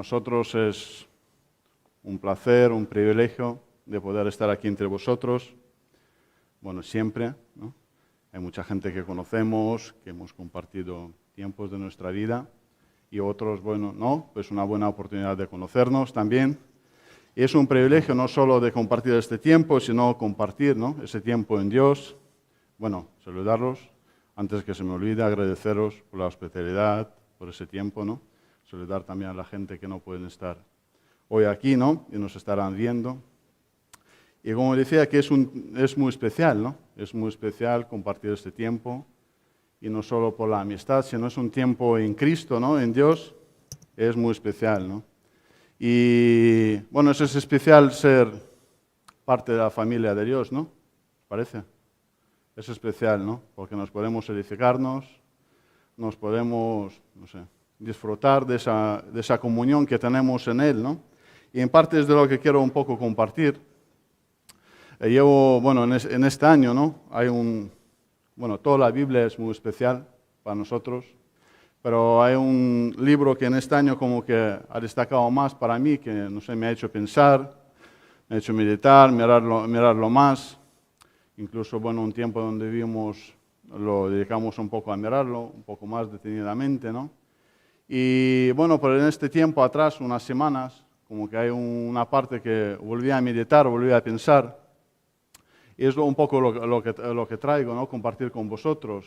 nosotros es un placer, un privilegio de poder estar aquí entre vosotros. Bueno, siempre, ¿no? Hay mucha gente que conocemos, que hemos compartido tiempos de nuestra vida y otros, bueno, no, pues una buena oportunidad de conocernos también. Y es un privilegio no solo de compartir este tiempo, sino compartir, ¿no?, ese tiempo en Dios. Bueno, saludarlos. Antes que se me olvide, agradeceros por la hospitalidad, por ese tiempo, ¿no? Saludar también a la gente que no pueden estar hoy aquí, ¿no? Y nos estarán viendo. Y como decía, que es muy especial, ¿no? Es muy especial compartir este tiempo. Y no solo por la amistad, sino es un tiempo en Cristo, ¿no? En Dios. Es muy especial, ¿no? Y bueno, eso es especial ser parte de la familia de Dios, ¿no? ¿Parece? Es especial, ¿no? Porque nos podemos edificarnos, nos podemos, no sé, disfrutar de esa comunión que tenemos en Él, ¿no? Y en parte es de lo que quiero un poco compartir. Bueno, en este año, ¿no? Bueno, toda la Biblia es muy especial para nosotros, pero hay un libro que en este año como que ha destacado más para mí, que, no sé, me ha hecho pensar, me ha hecho meditar, mirarlo más. Incluso, bueno, un tiempo donde vivimos lo dedicamos un poco a mirarlo, un poco más detenidamente, ¿no? Y bueno, pero en este tiempo atrás, unas semanas, como que hay una parte que volví a meditar, volví a pensar, y es un poco lo que traigo, ¿no? Compartir con vosotros.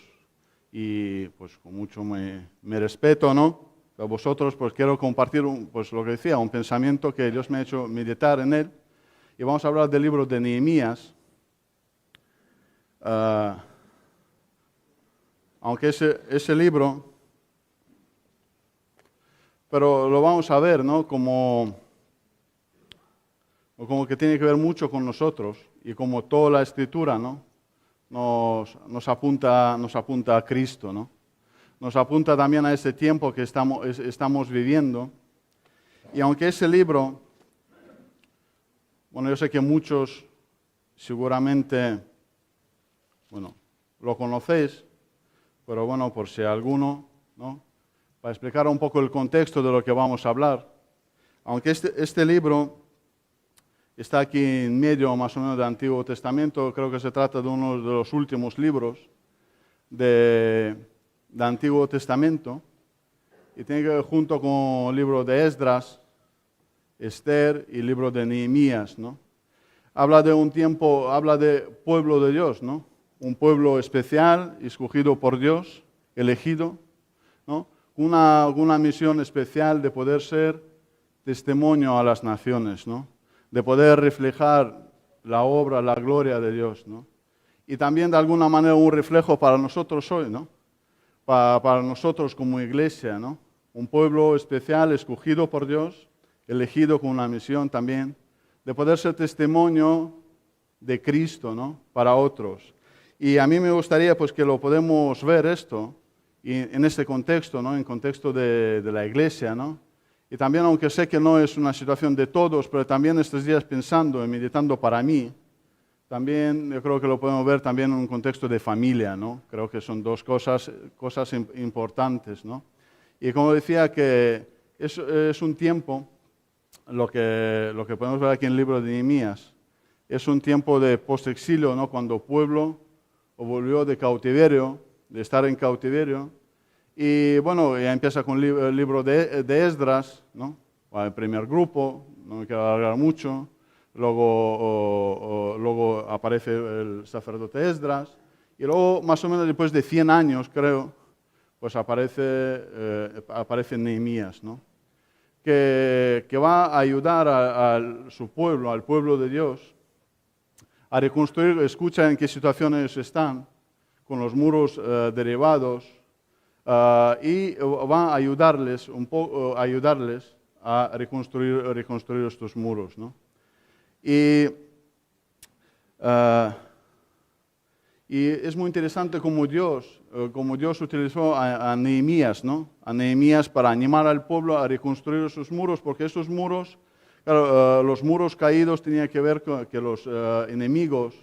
Y pues con mucho me respeto, ¿no? A vosotros, pues quiero compartir, pues lo que decía, un pensamiento que Dios me ha hecho meditar en él. Y vamos a hablar del libro de Nehemías. Aunque ese libro, pero lo vamos a ver, ¿no? Como que tiene que ver mucho con nosotros y como toda la Escritura, ¿no? Nos apunta a Cristo, ¿no? Nos apunta también a ese tiempo que estamos viviendo. Y aunque ese libro, bueno, yo sé que muchos seguramente, bueno, lo conocéis, pero bueno, por si alguno, ¿no? Para explicar un poco el contexto de lo que vamos a hablar. Aunque este libro está aquí en medio más o menos del Antiguo Testamento, creo que se trata de uno de los últimos libros del Antiguo Testamento, y tiene que ver junto con el libro de Esdras, Esther y el libro de Nehemías, ¿no? Habla de un tiempo, habla de pueblo de Dios, ¿no? Un pueblo especial, escogido por Dios, elegido, ¿no? Una misión especial de poder ser testimonio a las naciones, ¿no? De poder reflejar la obra, la gloria de Dios, ¿no? Y también de alguna manera un reflejo para nosotros hoy, ¿no? Para nosotros como iglesia, ¿no? Un pueblo especial, escogido por Dios, elegido con una misión también, de poder ser testimonio de Cristo, ¿no? Para otros. Y a mí me gustaría pues que lo podemos ver esto y en este contexto, ¿no? En contexto de la iglesia, ¿no? Y también, aunque sé que no es una situación de todos, pero también estos días pensando y meditando para mí, también yo creo que lo podemos ver también en un contexto de familia, ¿no? Creo que son dos cosas importantes, ¿no? Y como decía, que es un tiempo, lo que podemos ver aquí en el libro de Nehemías, es un tiempo de post-exilio, ¿no? Cuando el pueblo volvió de cautiverio, de estar en cautiverio. Y bueno, ya empieza con el libro de Esdras, ¿no? El primer grupo, no me quiero alargar mucho. Luego aparece el sacerdote Esdras. Y luego, más o menos después de 100 años, creo, pues aparece Nehemías, ¿no? Que va a ayudar a su pueblo, al pueblo de Dios, a reconstruir. Escucha en qué situaciones están, con los muros derribados, y va a ayudarles a reconstruir estos muros, ¿no? Y es muy interesante cómo Dios utilizó a Nehemías, ¿no? A Nehemías para animar al pueblo a reconstruir esos muros, porque esos muros, claro, los muros caídos tenían que ver con que los enemigos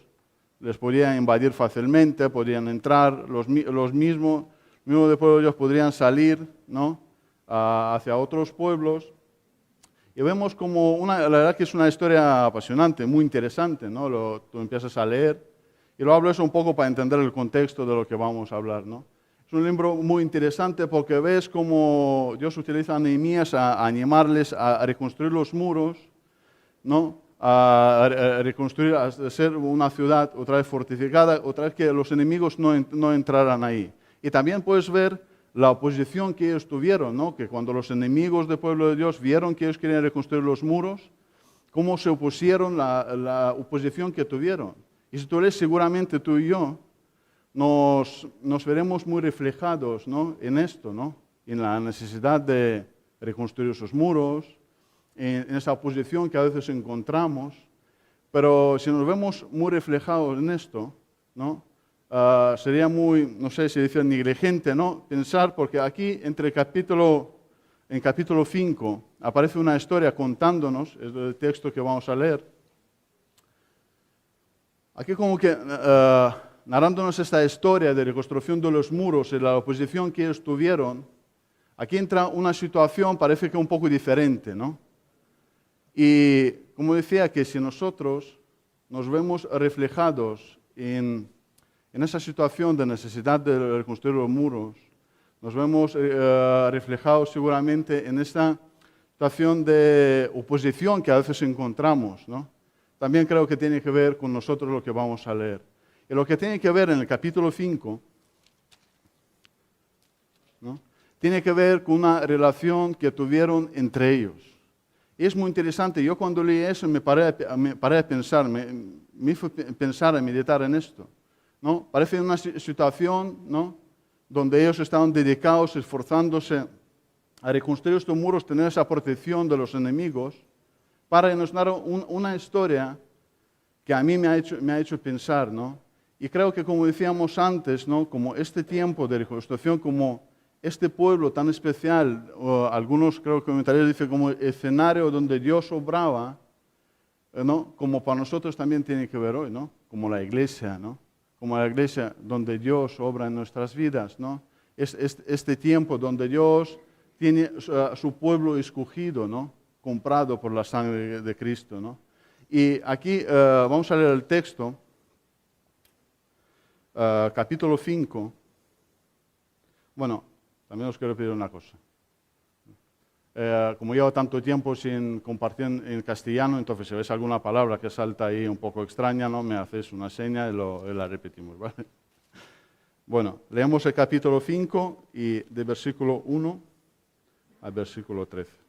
les podían invadir fácilmente, podían entrar, los mismos de pueblos ellos podrían salir, ¿no? Hacia otros pueblos Y vemos como la verdad que es una historia apasionante, muy interesante, ¿no? Tú empiezas a leer y lo hablo eso un poco para entender el contexto de lo que vamos a hablar, ¿no? Es un libro muy interesante porque ves cómo Dios utiliza a Nehemías a animarles a reconstruir los muros, ¿no? A reconstruir, a hacer una ciudad otra vez fortificada, otra vez que los enemigos no entraran ahí. Y también puedes ver la oposición que ellos tuvieron, ¿no? Que cuando los enemigos del pueblo de Dios vieron que ellos querían reconstruir los muros, cómo se opusieron, la oposición que tuvieron. Y si tú lees, seguramente tú y yo nos veremos muy reflejados, ¿no? En esto, ¿no? En la necesidad de reconstruir esos muros, en esa oposición que a veces encontramos. Pero si nos vemos muy reflejados en esto, ¿no? Sería muy, no sé si decir negligente, ¿no? Pensar, porque aquí en capítulo 5 aparece una historia contándonos, es el texto que vamos a leer. Aquí como que narrándonos esta historia de reconstrucción de los muros y la oposición que ellos tuvieron, aquí entra una situación, parece que un poco diferente, ¿no? Y como decía, que si nosotros nos vemos reflejados en esa situación de necesidad de reconstruir los muros, nos vemos reflejados seguramente en esta situación de oposición que a veces encontramos, ¿no? También creo que tiene que ver con nosotros lo que vamos a leer. Y lo que tiene que ver en el capítulo 5, ¿no? Tiene que ver con una relación que tuvieron entre ellos. Y es muy interesante. Yo cuando leí eso me paré a pensar, me hizo pensar, a meditar en esto, ¿no? Parece una situación, ¿no? Donde ellos estaban dedicados, esforzándose a reconstruir estos muros, tener esa protección de los enemigos, para nos dar una historia que a mí me ha hecho pensar, ¿no? Y creo que, como decíamos antes, ¿no? Como este tiempo de reconstrucción, como este pueblo tan especial, o algunos creo que comentarios dicen como escenario donde Dios obraba, ¿no? Como para nosotros también tiene que ver hoy, ¿no? Como la iglesia, ¿no? Como la iglesia donde Dios obra en nuestras vidas, ¿no? Este tiempo donde Dios tiene a su pueblo escogido, ¿no? Comprado por la sangre de Cristo, ¿no? Y aquí vamos a leer el texto, capítulo 5. Bueno, también os quiero pedir una cosa. Como llevo tanto tiempo sin compartir en castellano, entonces si ves alguna palabra que salta ahí un poco extraña, ¿no? Me haces una seña y la repetimos, ¿vale? Bueno, leemos el capítulo 5 y de versículo 1 al versículo 13.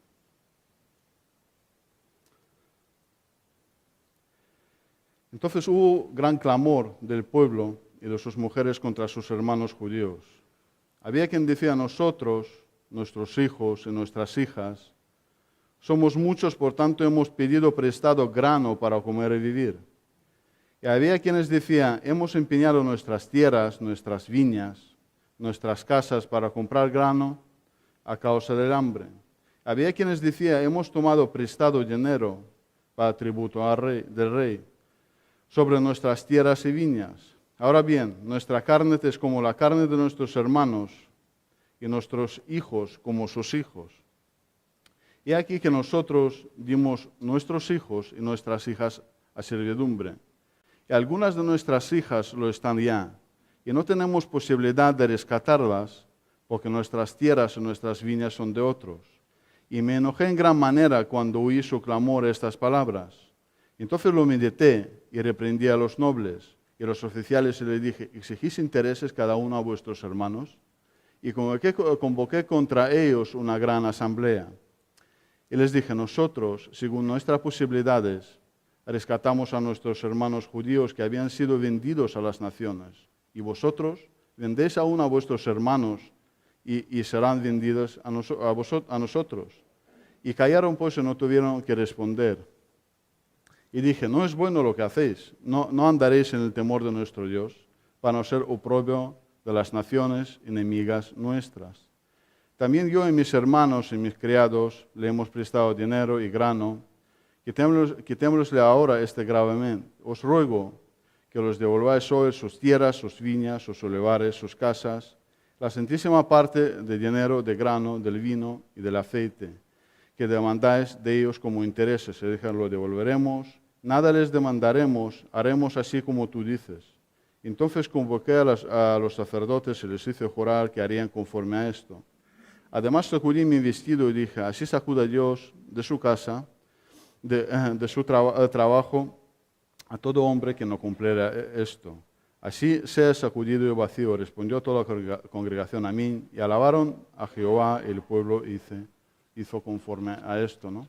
Entonces hubo gran clamor del pueblo y de sus mujeres contra sus hermanos judíos. Había quien decía: nosotros, nuestros hijos y nuestras hijas, somos muchos, por tanto hemos pedido prestado grano para comer y vivir. Y había quienes decían: hemos empeñado nuestras tierras, nuestras viñas, nuestras casas para comprar grano a causa del hambre. Había quienes decían: hemos tomado prestado dinero para tributo del rey sobre nuestras tierras y viñas. Ahora bien, nuestra carne es como la carne de nuestros hermanos y nuestros hijos como sus hijos. Y aquí que nosotros dimos nuestros hijos y nuestras hijas a servidumbre. Y algunas de nuestras hijas lo están ya, y no tenemos posibilidad de rescatarlas, porque nuestras tierras y nuestras viñas son de otros. Y me enojé en gran manera cuando oí su clamor estas palabras. Entonces lo medité y reprendí a los nobles y a los oficiales y les dije: ¿exigís intereses cada uno a vuestros hermanos? Y convoqué contra ellos una gran asamblea. Y les dije: nosotros, según nuestras posibilidades, rescatamos a nuestros hermanos judíos que habían sido vendidos a las naciones. Y vosotros vendéis aún a vuestros hermanos y serán vendidos a nosotros. Y callaron pues y no tuvieron que responder. Y dije: no es bueno lo que hacéis, no andaréis en el temor de nuestro Dios, para no ser oprobio de las naciones enemigas nuestras. También yo y mis hermanos y mis criados le hemos prestado dinero y grano. Quitémosle ahora este gravemente. Os ruego que los devolváis hoy sus tierras, sus viñas, sus olivares, sus casas, la centésima parte de dinero, de grano, del vino y del aceite, que demandáis de ellos como intereses. Se dijeron, lo devolveremos, nada les demandaremos, haremos así como tú dices. Entonces convoqué a los sacerdotes y les hice jurar que harían conforme a esto. Además sacudí mi vestido y dije, así sacuda Dios de su casa, de su trabajo, a todo hombre que no cumpliera esto. Así sea sacudido y vacío, respondió toda la congregación amén, y alabaron a Jehová, y el pueblo hizo conforme a esto, ¿no?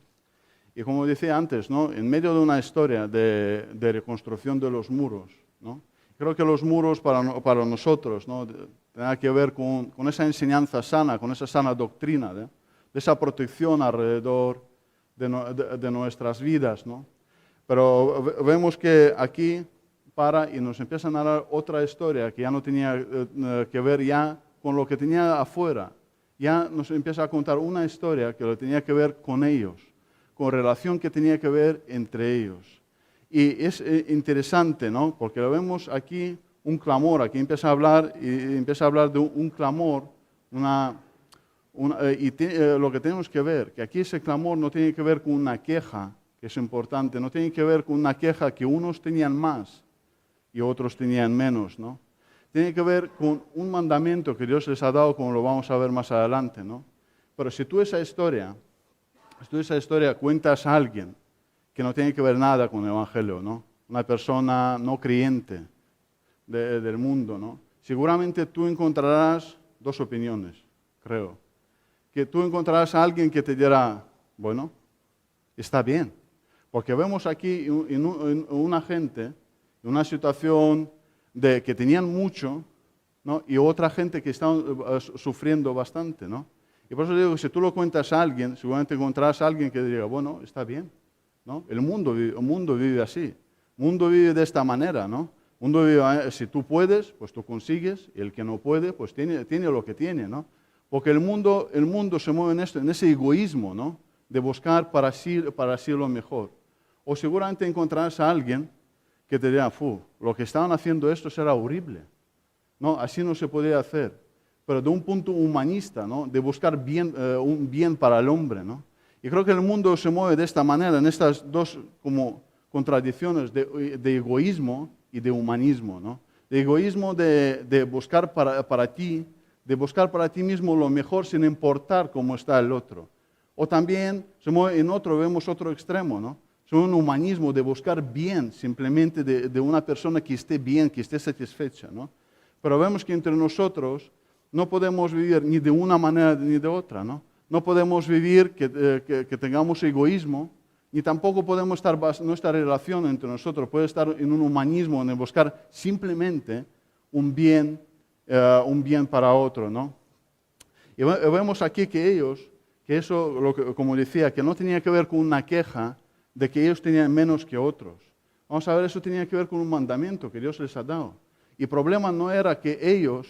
Y como decía antes, ¿no? En medio de una historia de reconstrucción de los muros, ¿no? Creo que los muros para nosotros, ¿no? Tienen que ver con esa enseñanza sana, con esa sana doctrina, de esa protección alrededor de nuestras vidas, ¿no? Pero vemos que aquí y nos empiezan a dar otra historia que ya no tenía que ver ya con lo que tenía afuera. Ya nos empieza a contar una historia que lo tenía que ver con ellos, con relación que tenía que ver entre ellos. Y es interesante, ¿no? Porque lo vemos aquí, un clamor, aquí empieza a hablar de un clamor, lo que tenemos que ver, que aquí ese clamor no tiene que ver con una queja, que es importante, no tiene que ver con una queja que unos tenían más y otros tenían menos, ¿no? Tiene que ver con un mandamiento que Dios les ha dado, como lo vamos a ver más adelante, ¿no? Pero si tú esa historia cuentas a alguien que no tiene que ver nada con el Evangelio, ¿no? Una persona no creyente del mundo, ¿no? Seguramente tú encontrarás dos opiniones, creo. Que tú encontrarás a alguien que te dirá, bueno, está bien. Porque vemos aquí una gente, en una situación de que tenían mucho, ¿no? Y otra gente que está sufriendo bastante, ¿no? Y por eso digo que si tú lo cuentas a alguien, seguramente encontrarás a alguien que diga, bueno, está bien, ¿no? El mundo vive así, el mundo vive de esta manera, ¿no? El mundo vive, si tú puedes, pues tú consigues, y el que no puede, pues tiene lo que tiene, ¿no? Porque el mundo se mueve en ese egoísmo, ¿no? De buscar para sí lo mejor. O seguramente encontrarás a alguien que te dirá, lo que estaban haciendo esto era horrible. No, así no se podía hacer. Pero de un punto humanista, ¿no? De buscar un bien para el hombre, ¿no? Y creo que el mundo se mueve de esta manera, en estas dos como contradicciones de egoísmo y de humanismo, ¿no? De egoísmo de buscar para ti, de buscar para ti mismo lo mejor sin importar cómo está el otro. O también se mueve vemos otro extremo, ¿no? Es un humanismo de buscar bien, simplemente de una persona que esté bien, que esté satisfecha, ¿no? Pero vemos que entre nosotros no podemos vivir ni de una manera ni de otra, ¿no? No podemos vivir que tengamos egoísmo, ni tampoco podemos nuestra relación entre nosotros puede estar en un humanismo, en el buscar simplemente un bien para otro, ¿no? Y vemos aquí que eso, como decía, que no tenía que ver con una queja de que ellos tenían menos que otros. Vamos a ver, eso tenía que ver con un mandamiento que Dios les ha dado. Y el problema no era que ellos,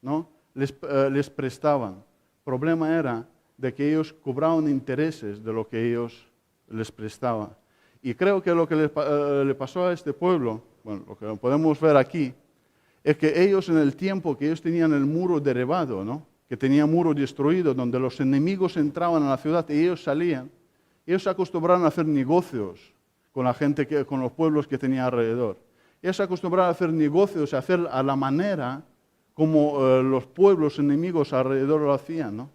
¿no? les prestaban. El problema era de que ellos cobraban intereses de lo que ellos les prestaban. Y creo que lo que le pasó a este pueblo, bueno, lo que podemos ver aquí, es que ellos en el tiempo que ellos tenían el muro derribado, ¿no? Que tenían muro destruido, donde los enemigos entraban a la ciudad y ellos salían, ellos se acostumbraron a hacer negocios con la gente, con los pueblos que tenía alrededor. Ellos se acostumbraron a hacer negocios, a hacer a la manera como los pueblos enemigos alrededor lo hacían, ¿no?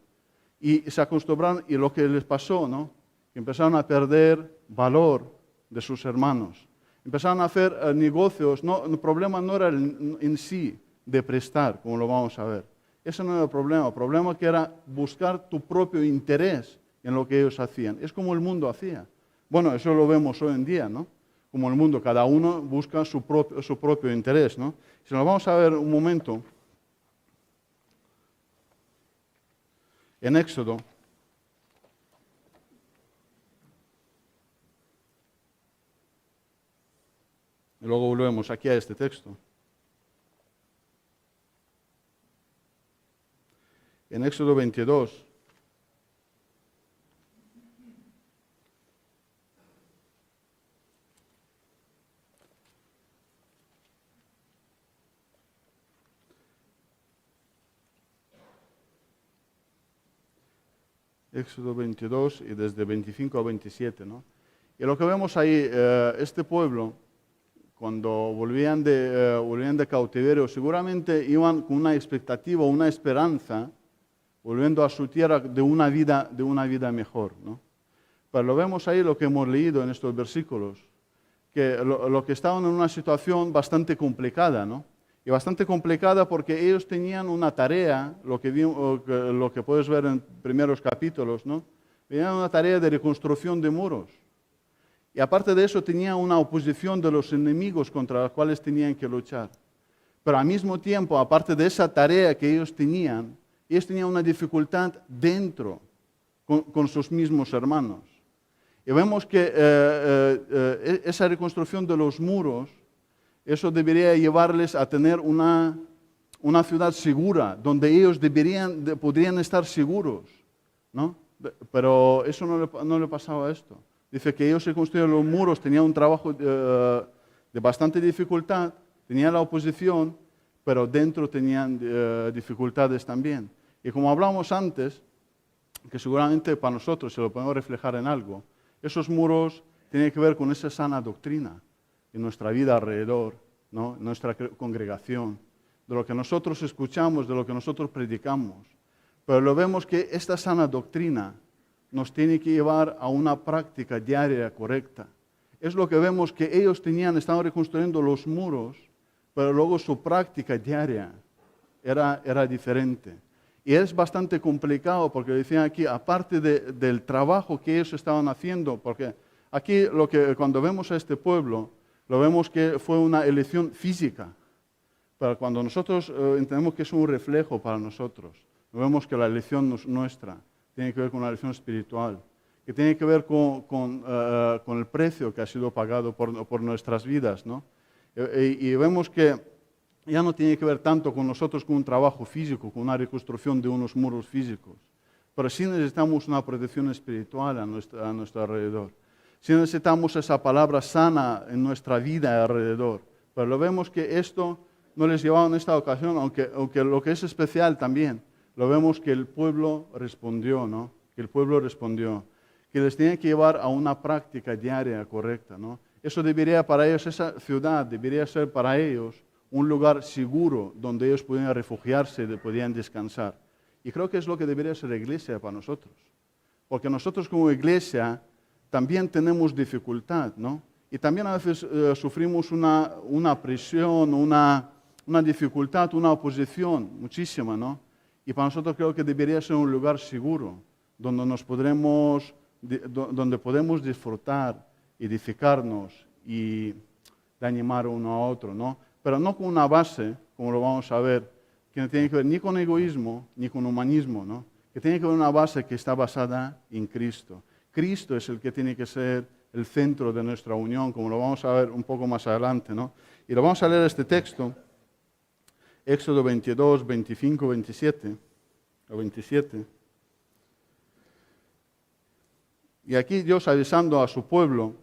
Y se acostumbraron, y lo que les pasó, ¿no? Que empezaron a perder valor de sus hermanos. Empezaron a hacer negocios, el problema no era en sí de prestar, como lo vamos a ver. Ese no era el problema que era buscar tu propio interés en lo que ellos hacían. Es como el mundo hacía. Bueno, eso lo vemos hoy en día, ¿no? Como el mundo, cada uno busca su propio interés, ¿no? Si nos vamos a ver un momento, en Éxodo, y luego volvemos aquí a este texto. En Éxodo 22, Éxodo 22 y desde 25 a 27, ¿no? Y lo que vemos ahí, este pueblo, cuando volvían de cautiverio, seguramente iban con una expectativa, una esperanza, volviendo a su tierra de una vida mejor, ¿no? Pero lo vemos ahí, lo que hemos leído en estos versículos, que lo que estaban en una situación bastante complicada, ¿no? Y bastante complicada porque ellos tenían una tarea, lo que puedes ver en primeros capítulos, ¿no? Tenían una tarea de reconstrucción de muros. Y aparte de eso tenían una oposición de los enemigos contra los cuales tenían que luchar. Pero al mismo tiempo, aparte de esa tarea que ellos tenían una dificultad dentro, con sus mismos hermanos. Y vemos que esa reconstrucción de los muros, eso debería llevarles a tener una ciudad segura, donde ellos podrían estar seguros, ¿no? Pero eso no le pasaba a esto. Dice que ellos se construyeron los muros, tenían un trabajo de bastante dificultad, tenían la oposición, pero dentro tenían dificultades también. Y como hablamos antes, que seguramente para nosotros se lo podemos reflejar en algo, esos muros tienen que ver con esa sana doctrina en nuestra vida alrededor, ¿no? En nuestra congregación, de lo que nosotros escuchamos, de lo que nosotros predicamos. Pero lo vemos que esta sana doctrina nos tiene que llevar a una práctica diaria correcta. Es lo que vemos que ellos estaban reconstruyendo los muros, pero luego su práctica diaria era diferente. Y es bastante complicado porque decían aquí, aparte del trabajo que ellos estaban haciendo, porque aquí cuando vemos a este pueblo, lo vemos que fue una elección física. Pero cuando nosotros entendemos que es un reflejo para nosotros, vemos que la elección nuestra tiene que ver con una elección espiritual, que tiene que ver con el precio que ha sido pagado por nuestras vidas, ¿no? Y vemos que ya no tiene que ver tanto con nosotros con un trabajo físico, con una reconstrucción de unos muros físicos, pero sí necesitamos una protección espiritual a nuestro alrededor. Sí necesitamos esa palabra sana en nuestra vida alrededor. Pero lo vemos que esto no les llevaba en esta ocasión, aunque lo que es especial también, lo vemos que el pueblo respondió, ¿no? Que el pueblo respondió, que les tenía que llevar a una práctica diaria correcta, ¿no? Eso debería para ellos, esa ciudad debería ser para ellos un lugar seguro donde ellos podían refugiarse, podían descansar. Y creo que es lo que debería ser la iglesia para nosotros. Porque nosotros como iglesia también tenemos dificultad, ¿no? Y también a veces sufrimos una presión, una dificultad, una oposición muchísima, ¿no? Y para nosotros creo que debería ser un lugar seguro, donde podemos disfrutar, edificarnos y de animar uno a otro, ¿no? Pero no con una base, como lo vamos a ver, que no tiene que ver ni con egoísmo ni con humanismo, ¿no? Que tiene que ver una base que está basada en Cristo. Cristo es el que tiene que ser el centro de nuestra unión, como lo vamos a ver un poco más adelante, ¿no? Y lo vamos a leer este texto, Éxodo 22, 25, 27, o 27. Y aquí Dios avisando a su pueblo,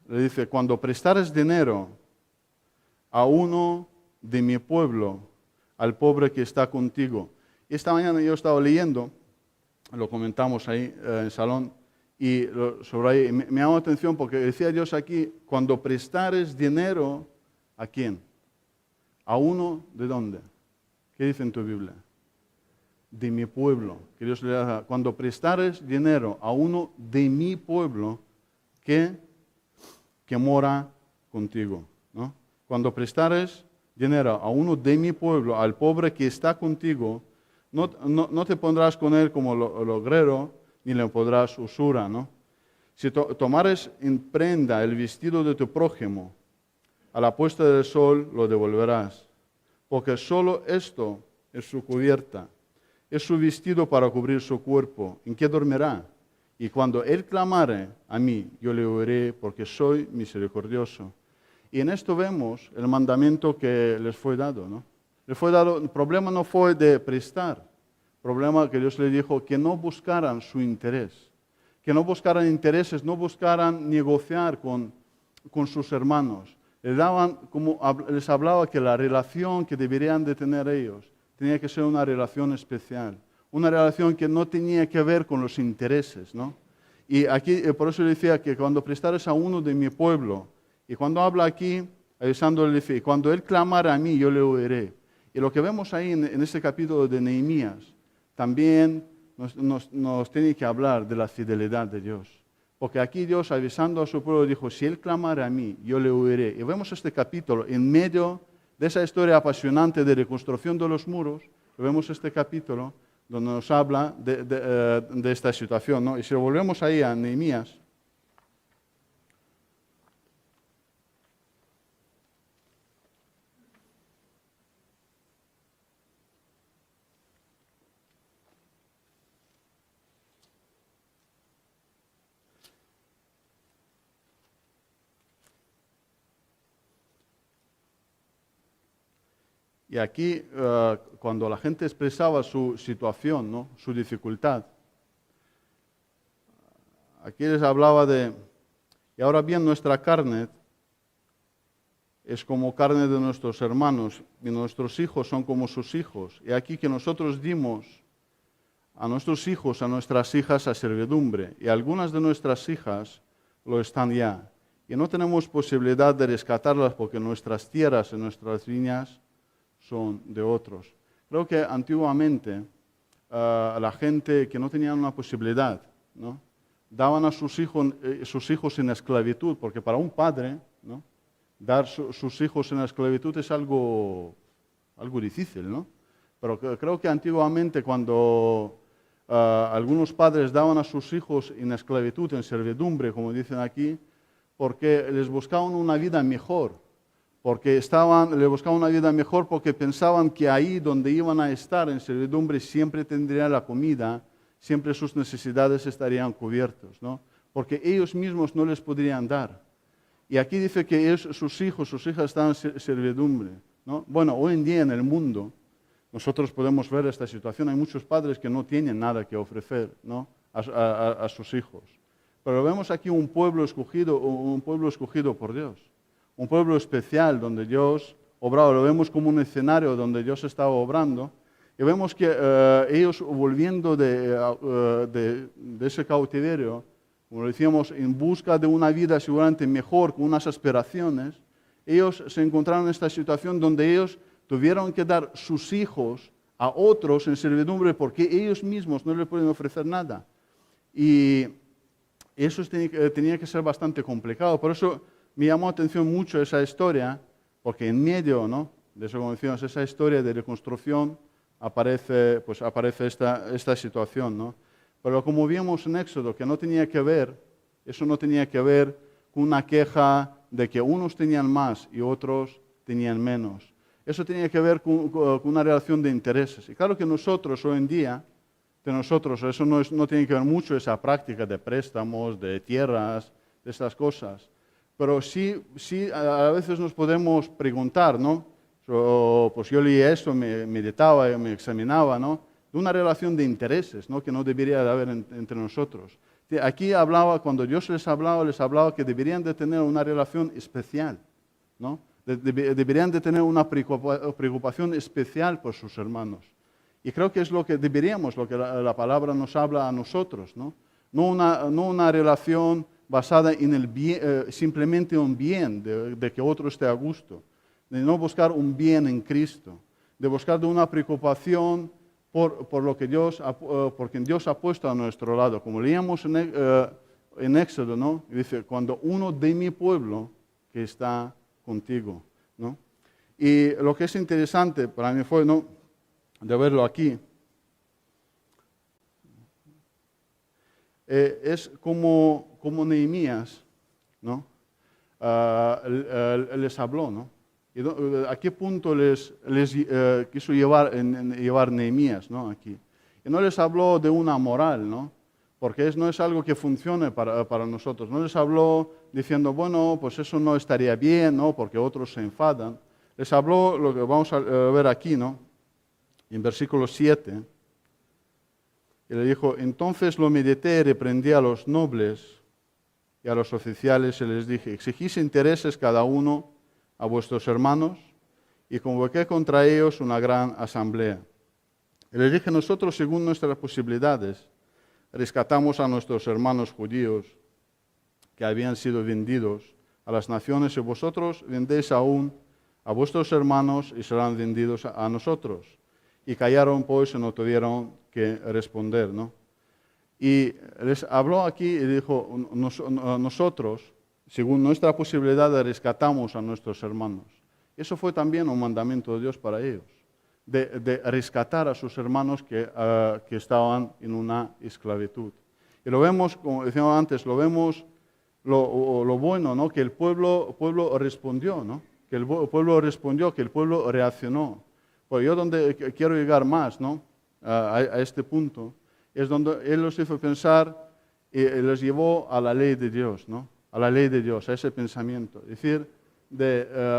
le dice, cuando prestares dinero a uno de mi pueblo, al pobre que está contigo. Y esta mañana yo estaba leyendo, lo comentamos ahí en el salón, y sobre ahí me llamó la atención porque decía Dios aquí, cuando prestares dinero, ¿a quién? ¿A uno de dónde? ¿Qué dice en tu Biblia? De mi pueblo. Que Dios le da, cuando prestares dinero a uno de mi pueblo que mora contigo, ¿no? Cuando prestares dinero a uno de mi pueblo, al pobre que está contigo, no te pondrás con él como logrero, ni le pondrás usura, ¿no? Si tomares en prenda el vestido de tu prójimo, a la puesta del sol lo devolverás, porque solo esto es su cubierta, es su vestido para cubrir su cuerpo, en que dormirá. Y cuando él clamare a mí, yo le oiré, porque soy misericordioso. Y en esto vemos el mandamiento que les fue dado, ¿no? Les fue dado, el problema no fue de prestar, el problema que Dios les dijo que no buscaran su interés, que no buscaran intereses, no buscaran negociar con sus hermanos. Les hablaba que la relación que deberían de tener ellos tenía que ser una relación especial, una relación que no tenía que ver con los intereses, ¿no? Y aquí, por eso le decía que cuando prestares a uno de mi pueblo, y cuando habla aquí, avisándole, dice, cuando él clamara a mí, yo le oiré. Y lo que vemos ahí en este capítulo de Nehemías, también nos tiene que hablar de la fidelidad de Dios. Porque aquí Dios, avisando a su pueblo, dijo, si él clamara a mí, yo le oiré. Y vemos este capítulo en medio de esa historia apasionante de reconstrucción de los muros, vemos este capítulo donde nos habla de esta situación, ¿no? Y si volvemos ahí a Nehemías, y aquí, cuando la gente expresaba su situación, ¿no? Su dificultad, aquí les hablaba de, y ahora bien, nuestra carne es como carne de nuestros hermanos, y nuestros hijos son como sus hijos. Y aquí que nosotros dimos a nuestros hijos, a nuestras hijas, a servidumbre, y algunas de nuestras hijas lo están ya. Y no tenemos posibilidad de rescatarlas porque nuestras tierras y nuestras viñas son de otros. Creo que antiguamente la gente que no tenía una posibilidad, ¿no? Daban a sus hijos en esclavitud, porque para un padre, ¿no? Dar sus hijos en esclavitud es algo difícil, ¿no? Pero creo que antiguamente cuando algunos padres daban a sus hijos en esclavitud, en servidumbre, como dicen aquí, porque les buscaban una vida mejor, porque le buscaban una vida mejor porque pensaban que ahí donde iban a estar en servidumbre siempre tendrían la comida, siempre sus necesidades estarían cubiertas, ¿no? Porque ellos mismos no les podrían dar. Y aquí dice que sus hijos, sus hijas están en servidumbre, ¿no? Bueno, hoy en día en el mundo nosotros podemos ver esta situación. Hay muchos padres que no tienen nada que ofrecer, ¿no? a sus hijos. Pero vemos aquí un pueblo escogido por Dios. Un pueblo especial donde Dios obraba, lo vemos como un escenario donde Dios estaba obrando, y vemos que ellos volviendo de ese cautiverio, como decíamos, en busca de una vida seguramente mejor, con unas aspiraciones, ellos se encontraron en esta situación donde ellos tuvieron que dar sus hijos a otros en servidumbre porque ellos mismos no les pueden ofrecer nada. Y eso tenía que ser bastante complicado. Por eso me llamó la atención mucho esa historia, porque en medio, ¿no?, de eso, como decíamos, esa historia de reconstrucción, aparece esta situación, ¿no? Pero como vimos en Éxodo, que eso no tenía que ver con una queja de que unos tenían más y otros tenían menos. Eso tenía que ver con una relación de intereses. Y claro que nosotros hoy en día, eso no tiene que ver mucho esa práctica de préstamos, de tierras, de estas cosas. Pero sí a veces nos podemos preguntar, ¿no? Pues yo leía esto, me meditaba, me examinaba, ¿no? De una relación de intereses, ¿no?, que no debería de haber entre nosotros. Aquí cuando Dios les hablaba que deberían de tener una relación especial, ¿no? Deberían de tener una preocupación especial por sus hermanos. Y creo que es lo que deberíamos, lo que la palabra nos habla a nosotros, ¿no? No una relación basada en el bien, simplemente un bien, de que otro esté a gusto, de no buscar un bien en Cristo, de buscar de una preocupación por lo que porque Dios ha puesto a nuestro lado. Como leíamos en Éxodo, ¿no? Dice, cuando uno de mi pueblo que está contigo, ¿no? Y lo que es interesante para mí fue, ¿no?, de verlo aquí, es como Nehemías, ¿no?, les habló, ¿no? Y ¿a qué punto les quiso llevar Nehemías, ¿no?, aquí? Y no les habló de una moral, ¿no?, porque no es algo que funcione para nosotros. No les habló diciendo, bueno, pues eso no estaría bien, ¿no?, porque otros se enfadan. Les habló lo que vamos a ver aquí, ¿no?, en versículo 7. Y le dijo, entonces lo medité y reprendí a los nobles y a los oficiales y les dije, exigís intereses cada uno a vuestros hermanos, y convoqué contra ellos una gran asamblea. Y les dije, nosotros, según nuestras posibilidades, rescatamos a nuestros hermanos judíos que habían sido vendidos a las naciones, y vosotros vendéis aún a vuestros hermanos y serán vendidos a nosotros. Y callaron pues y no tuvieron que responder, ¿no? Y les habló aquí y dijo, nosotros, según nuestra posibilidad, rescatamos a nuestros hermanos. Eso fue también un mandamiento de Dios para ellos, de rescatar a sus hermanos que estaban en una esclavitud. Y lo vemos, como decíamos antes, lo vemos lo bueno, ¿no? Que el pueblo respondió, ¿no? Que el pueblo respondió, que el pueblo reaccionó. Pues yo donde quiero llegar más, ¿no? A este punto, es donde Él los hizo pensar y los llevó a la ley de Dios, ¿no? A la ley de Dios, a ese pensamiento. Es decir,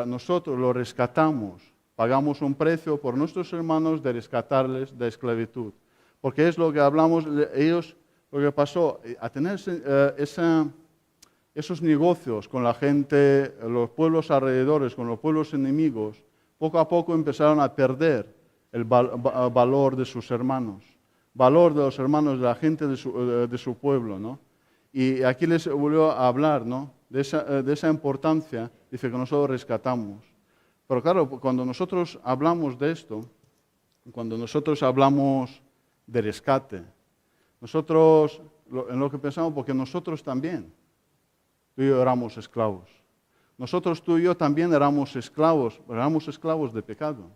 nosotros lo rescatamos, pagamos un precio por nuestros hermanos de rescatarles de esclavitud. Porque es lo que hablamos, ellos, lo que pasó, a tener esos negocios con la gente, los pueblos alrededores, con los pueblos enemigos, poco a poco empezaron a perder el valor de sus hermanos, valor de los hermanos, de la gente de su pueblo, ¿no? Y aquí les volvió a hablar, ¿no? De esa importancia, dice que nosotros rescatamos. Pero claro, cuando nosotros hablamos de esto, cuando nosotros hablamos de rescate, nosotros en lo que pensamos, porque nosotros también, tú y yo éramos esclavos. Nosotros, tú y yo también éramos esclavos de pecado.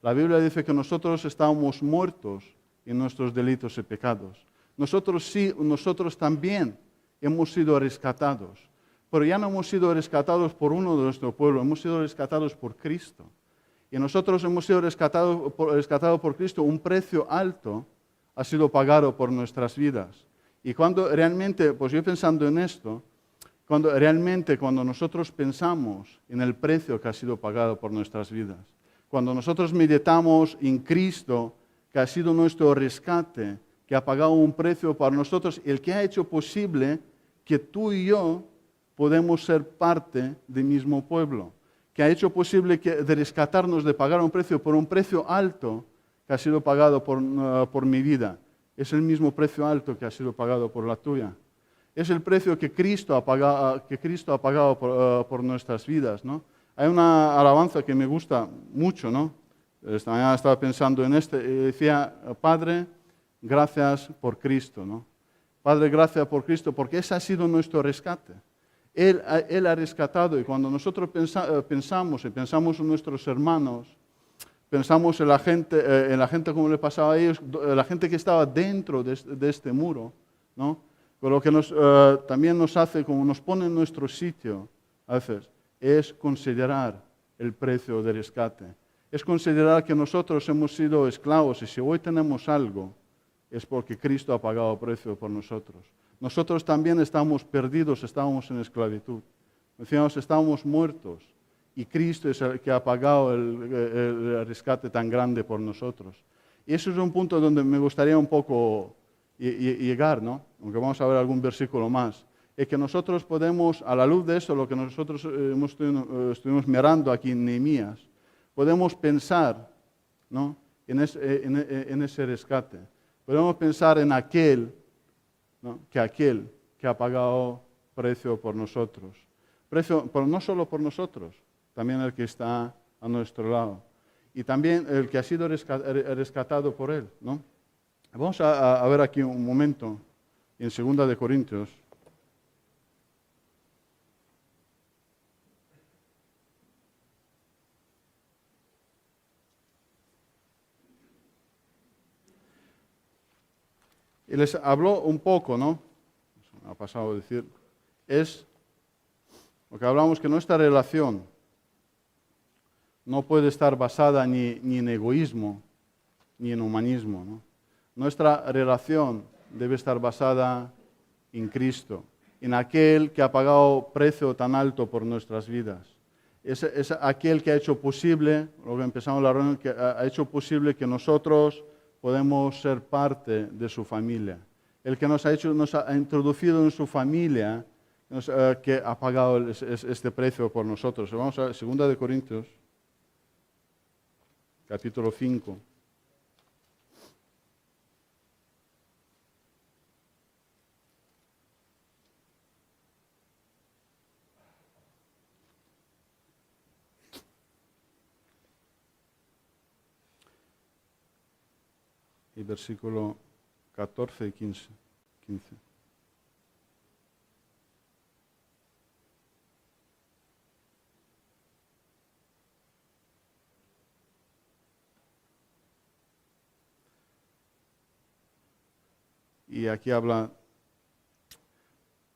La Biblia dice que nosotros estábamos muertos en nuestros delitos y pecados. Nosotros también hemos sido rescatados. Pero ya no hemos sido rescatados por uno de nuestro pueblo, hemos sido rescatados por Cristo. Y nosotros hemos sido rescatados por Cristo. Un precio alto ha sido pagado por nuestras vidas. Y cuando realmente, pues yo pensando en esto, cuando nosotros pensamos en el precio que ha sido pagado por nuestras vidas, cuando nosotros meditamos en Cristo, que ha sido nuestro rescate, que ha pagado un precio para nosotros, el que ha hecho posible que tú y yo podemos ser parte del mismo pueblo, que ha hecho posible de rescatarnos, de pagar un precio por un precio alto que ha sido pagado por mi vida. Es el mismo precio alto que ha sido pagado por la tuya. Es el precio que Cristo ha pagado por nuestras vidas, ¿no? Hay una alabanza que me gusta mucho, ¿no? Esta mañana estaba pensando en y decía, Padre, gracias por Cristo, ¿no? Padre, gracias por Cristo, porque ese ha sido nuestro rescate. Él ha rescatado, y cuando nosotros pensamos en nuestros hermanos, pensamos en la gente como le pasaba a ellos, la gente que estaba dentro de este muro, ¿no? Pero lo que también nos hace, como nos pone en nuestro sitio, a veces, es considerar el precio de rescate. Es considerar que nosotros hemos sido esclavos y si hoy tenemos algo, es porque Cristo ha pagado precio por nosotros. Nosotros también estamos perdidos, estábamos en esclavitud. Decíamos, estábamos muertos y Cristo es el que ha pagado el rescate tan grande por nosotros. Y eso es un punto donde me gustaría un poco llegar, ¿no? Aunque vamos a ver algún versículo más. Es que nosotros podemos, a la luz de eso, lo que nosotros estuvimos mirando aquí en Nehemías, podemos pensar, ¿no? en ese rescate. Podemos pensar en aquel, ¿no? que ha pagado precio por nosotros. Precio, pero no solo por nosotros, también el que está a nuestro lado. Y también el que ha sido rescatado por Él, ¿no? Vamos a ver aquí un momento en 2 de Corintios. Y les habló un poco, ¿no? Ha pasado a decir, es lo que hablamos, que nuestra relación no puede estar basada ni en egoísmo ni en humanismo, ¿no? Nuestra relación debe estar basada en Cristo, en aquel que ha pagado precio tan alto por nuestras vidas. Es aquel que ha hecho posible, lo que empezamos la reunión, que ha hecho posible que nosotros podemos ser parte de su familia. El que nos ha introducido en su familia, que ha pagado este precio por nosotros. Vamos a 2 de Corintios, capítulo 5. y versículo 14 y 15. Y aquí habla,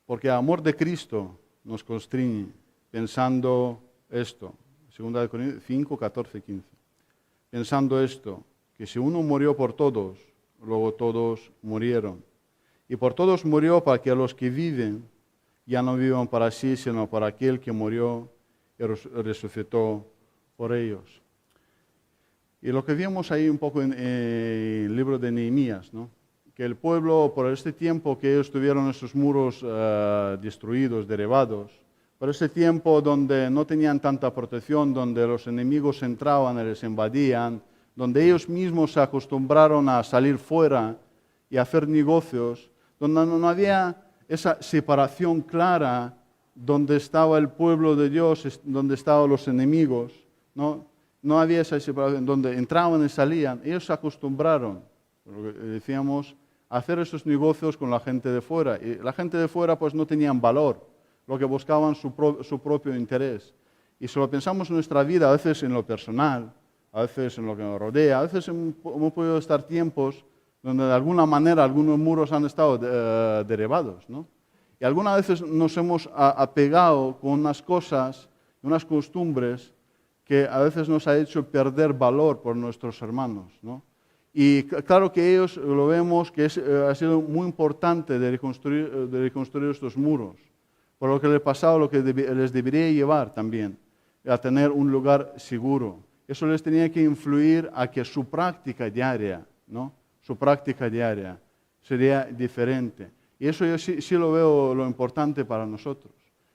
porque el amor de Cristo nos constriñe, pensando esto, 2 Corintios 5, 14, 15. Pensando esto, que si uno murió por todos, luego todos murieron. Y por todos murió para que los que viven ya no vivan para sí, sino para aquel que murió y resucitó por ellos. Y lo que vimos ahí un poco en el libro de Nehemías, ¿no? Que el pueblo, por este tiempo que ellos tuvieron esos muros destruidos, derribados, por ese tiempo donde no tenían tanta protección, donde los enemigos entraban y les invadían, donde ellos mismos se acostumbraron a salir fuera y a hacer negocios, donde no había esa separación clara, donde estaba el pueblo de Dios, donde estaban los enemigos, no había esa separación, donde entraban y salían, ellos se acostumbraron, lo que decíamos, a hacer esos negocios con la gente de fuera. Y la gente de fuera pues no tenían valor, lo que buscaban su propio interés. Y si lo pensamos en nuestra vida, a veces en lo personal, a veces en lo que nos rodea, a veces hemos podido estar tiempos donde de alguna manera algunos muros han estado derribados, ¿no? Y algunas veces nos hemos apegado con unas cosas, unas costumbres que a veces nos ha hecho perder valor por nuestros hermanos, ¿no? Y claro que ellos lo vemos que ha sido muy importante de reconstruir estos muros, por lo que les pasaba, lo que les debería llevar también, a tener un lugar seguro. Eso les tenía que influir a que su práctica diaria, ¿no? Su práctica diaria sería diferente. Y eso yo sí lo veo lo importante para nosotros.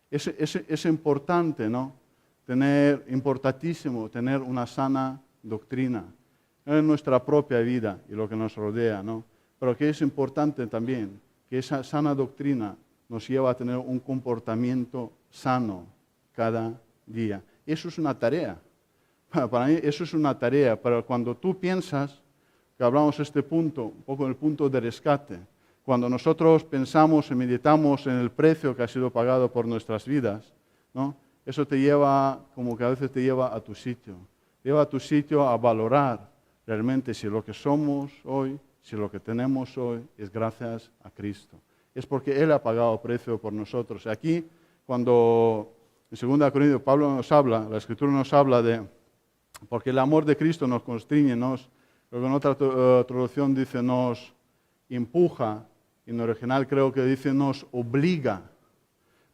Es importante, ¿no? Importantísimo tener una sana doctrina en nuestra propia vida y lo que nos rodea, ¿no? Pero que es importante también que esa sana doctrina nos lleva a tener un comportamiento sano cada día. Eso es una tarea. Para mí eso es una tarea, pero cuando tú piensas, que hablamos este punto, un poco el punto de rescate, cuando nosotros pensamos y meditamos en el precio que ha sido pagado por nuestras vidas, ¿no? Eso te lleva, como que a veces te lleva a tu sitio. Te lleva a tu sitio a valorar realmente si lo que somos hoy, si lo que tenemos hoy es gracias a Cristo. Es porque Él ha pagado precio por nosotros. Aquí, cuando en 2 Corintios Pablo nos habla, la Escritura nos habla de, porque el amor de Cristo nos constriñe, pero en otra traducción dice nos empuja, y en original creo que dice nos obliga.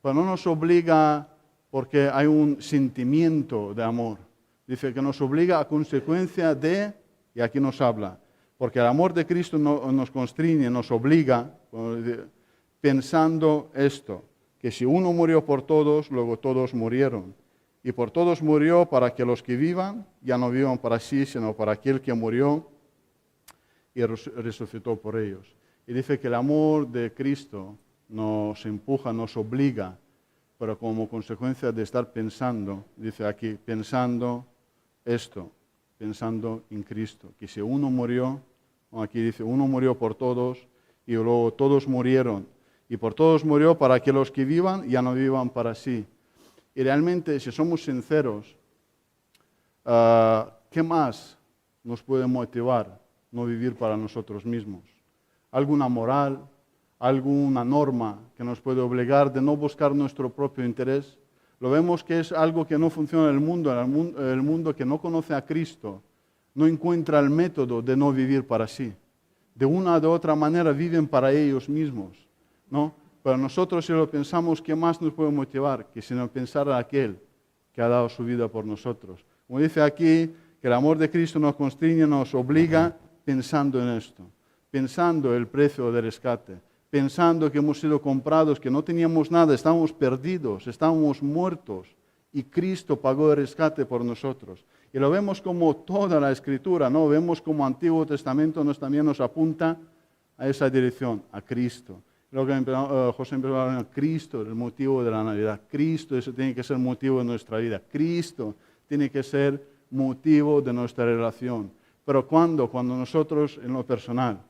Pero no nos obliga porque hay un sentimiento de amor. Dice que nos obliga a consecuencia de, y aquí nos habla, porque el amor de Cristo nos constriñe, nos obliga, pensando esto, que si uno murió por todos, luego todos murieron. Y por todos murió para que los que vivan, ya no vivan para sí, sino para aquel que murió y resucitó por ellos. Y dice que el amor de Cristo nos empuja, nos obliga, pero como consecuencia de estar pensando, dice aquí, pensando esto, pensando en Cristo, que si uno murió, aquí dice, uno murió por todos y luego todos murieron. Y por todos murió para que los que vivan ya no vivan para sí. Y realmente, si somos sinceros, ¿qué más nos puede motivar no vivir para nosotros mismos? ¿Alguna moral, alguna norma que nos puede obligar de no buscar nuestro propio interés? Lo vemos que es algo que no funciona en el mundo. El mundo que no conoce a Cristo no encuentra el método de no vivir para sí. De una o de otra manera viven para ellos mismos, ¿no? Pero nosotros, si lo pensamos, ¿qué más nos puede motivar? Que sino pensar en aquel que ha dado su vida por nosotros. Como dice aquí, que el amor de Cristo nos constriñe, nos obliga pensando en esto, pensando el precio de rescate, pensando que hemos sido comprados, que no teníamos nada, estábamos perdidos, estábamos muertos, y Cristo pagó el rescate por nosotros. Y lo vemos como toda la Escritura, ¿no? Vemos como Antiguo Testamento también nos apunta a esa dirección, a Cristo. Lo que José empezó a hablar, Cristo, el motivo de la Navidad. Cristo, eso tiene que ser motivo de nuestra vida. Cristo tiene que ser motivo de nuestra relación. Pero cuando nosotros en lo personal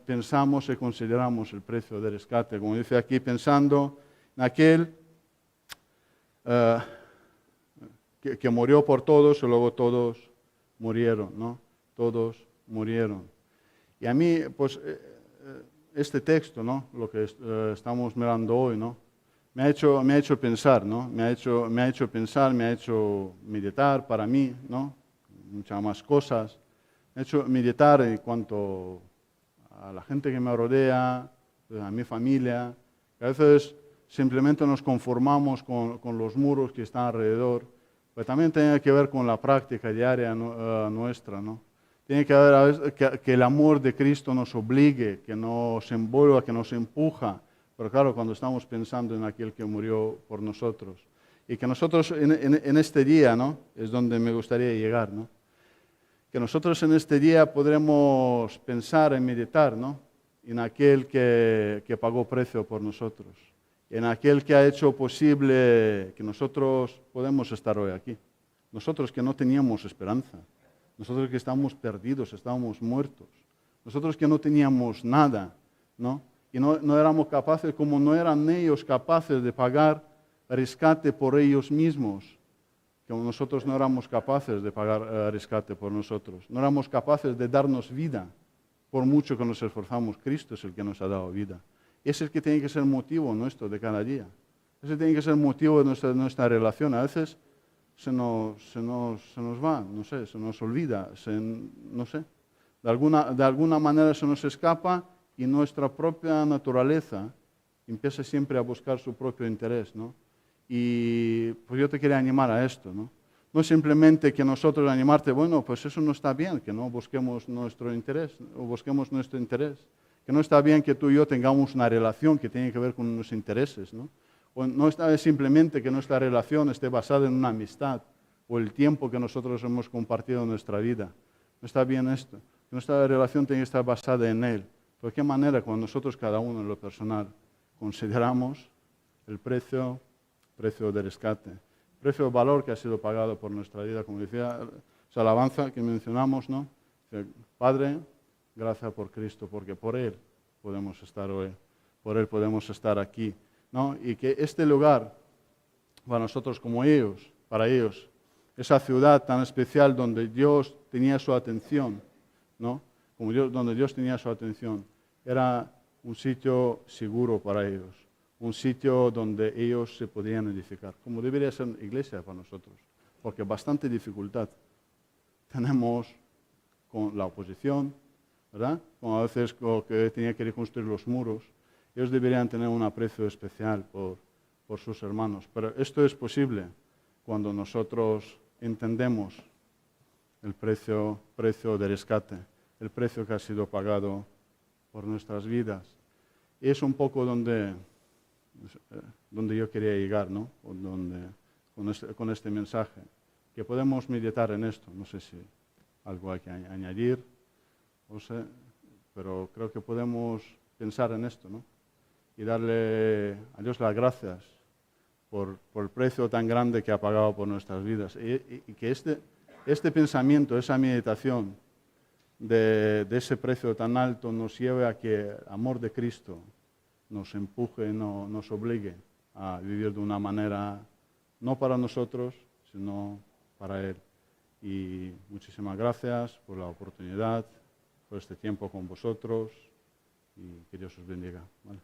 pensamos y consideramos el precio de rescate, como dice aquí, pensando en aquel que murió por todos y luego todos murieron, ¿no? Todos murieron. Y a mí, pues, este texto, ¿no? Lo que estamos mirando hoy, ¿no? Me ha hecho pensar, ¿no? Me ha hecho pensar, me ha hecho meditar para mí, ¿no? Muchas más cosas. Me ha hecho meditar en cuanto a la gente que me rodea, a mi familia, que a veces simplemente nos conformamos con los muros que están alrededor, pero también tiene que ver con la práctica diaria nuestra, ¿no? Tiene que ver a veces que el amor de Cristo nos obligue, que nos envuelva, que nos empuja, pero claro, cuando estamos pensando en aquel que murió por nosotros. Y que nosotros en este día, ¿no? Es donde me gustaría llegar, ¿no? Que nosotros en este día podremos pensar y meditar, ¿no? En aquel que pagó precio por nosotros, en aquel que ha hecho posible que nosotros podemos estar hoy aquí. Nosotros que no teníamos esperanza, nosotros que estábamos perdidos, estábamos muertos, nosotros que no teníamos nada, ¿no? Y no éramos capaces, como no eran ellos capaces de pagar rescate por ellos mismos, como nosotros no éramos capaces de pagar rescate por nosotros, no éramos capaces de darnos vida, por mucho que nos esforzamos, Cristo es el que nos ha dado vida. Ese es el que tiene que ser motivo nuestro de cada día. Ese tiene que ser motivo de nuestra relación. A veces se nos va, no sé, se nos olvida, no sé. De alguna manera se nos escapa y nuestra propia naturaleza empieza siempre a buscar su propio interés, ¿no? Y pues yo te quería animar a esto, ¿no? No simplemente que nosotros animarte, bueno, pues eso no está bien, que no busquemos nuestro interés, o busquemos nuestro interés. Que no está bien que tú y yo tengamos una relación que tiene que ver con nuestros intereses, ¿no? O no está simplemente que nuestra relación esté basada en una amistad o el tiempo que nosotros hemos compartido en nuestra vida. No está bien esto. Que nuestra relación tiene que estar basada en Él. ¿De qué manera cuando nosotros cada uno en lo personal consideramos el precio de rescate, precio de valor que ha sido pagado por nuestra vida, como decía esa alabanza que mencionamos, ¿no? Padre, gracias por Cristo, porque por Él podemos estar hoy, por Él podemos estar aquí, ¿no? Y que este lugar, para nosotros como ellos, para ellos, esa ciudad tan especial donde Dios tenía su atención, ¿no? Donde Dios tenía su atención, era un sitio seguro para ellos, un sitio donde ellos se podían edificar, como debería ser iglesia para nosotros, porque bastante dificultad tenemos con la oposición, ¿verdad? Como a veces que tenía que reconstruir los muros, ellos deberían tener un aprecio especial por sus hermanos, pero esto es posible cuando nosotros entendemos el precio de rescate, el precio que ha sido pagado por nuestras vidas. Y es un poco donde yo quería llegar, ¿no? Con este mensaje, que podemos meditar en esto. No sé si algo hay que añadir, no sé, pero creo que podemos pensar en esto, ¿no? Y darle a Dios las gracias por el precio tan grande que ha pagado por nuestras vidas. Y que este pensamiento, esa meditación de ese precio tan alto nos lleve a que el amor de Cristo nos empuje, nos obligue a vivir de una manera no para nosotros, sino para Él. Y muchísimas gracias por la oportunidad, por este tiempo con vosotros y que Dios os bendiga. ¿Vale?